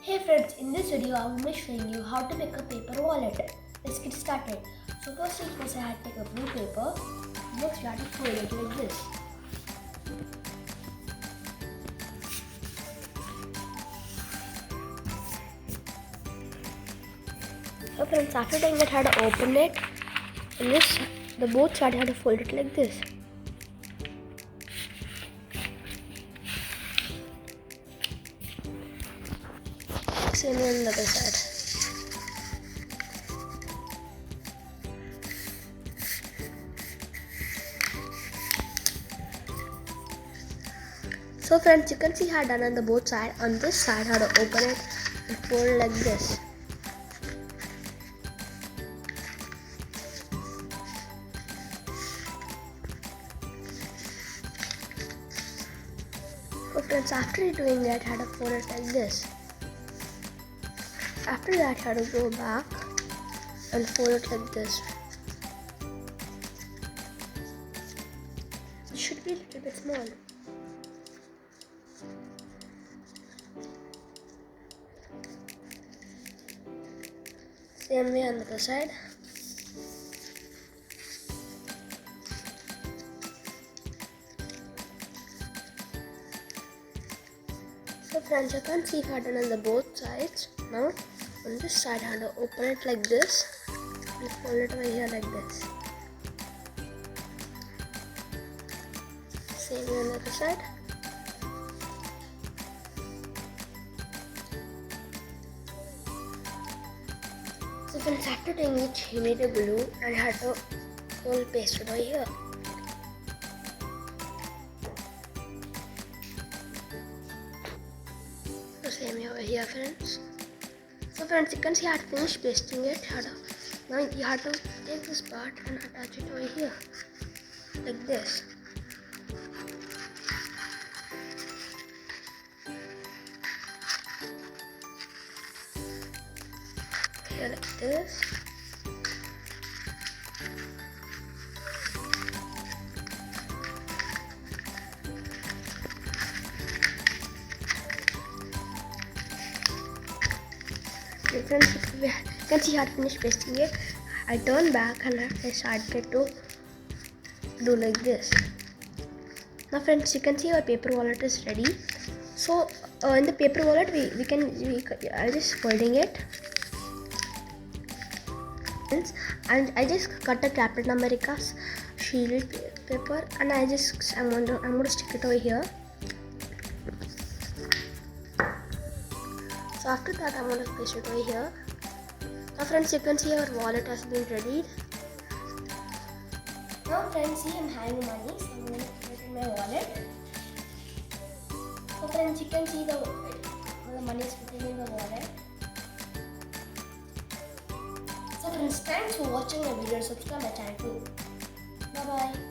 Hey friends, in this video I will be showing you how to make a paper wallet. Let's get started. So first things first, I had to take a blue paper. Next you have to fold it like this. So friends, after doing that, I had to open it. And this, the both sides I had to fold it like this. Same on the other side. So friends, you can see how I done on the both side. On this side, how to open it and fold like this. So friends, after doing that, I had to fold it like this. After that, I had to go back and fold it like this. It should be a little bit small. Same way on the other side. So friends, you can see I done on the both sides. Now on this side, I have to open it like this and fold it over here like this. Same way on the other side. So friends, after doing it, you need a glue and I have to whole paste it over here. So same way over here, friends. So friends, you can see I had finished pasting it. Now you have to take this part and attach it over here like this. Here like this. Okay, friends, you can see I had finished pasting it. I turn back and I started to do like this. Now friends, you can see our paper wallet is ready. So in the paper wallet, I just folding it. And I just cut a Captain America's shield paper and I'm gonna stick it over here. So after that, I'm gonna place it over here. Now friends, you can see our wallet has been ready. Now friends, see I'm having money, so I'm gonna put it in my wallet. So friends, you can see the money is fitting in the wallet. So friends, thanks for watching my video. Subscribe my channel too. Bye bye.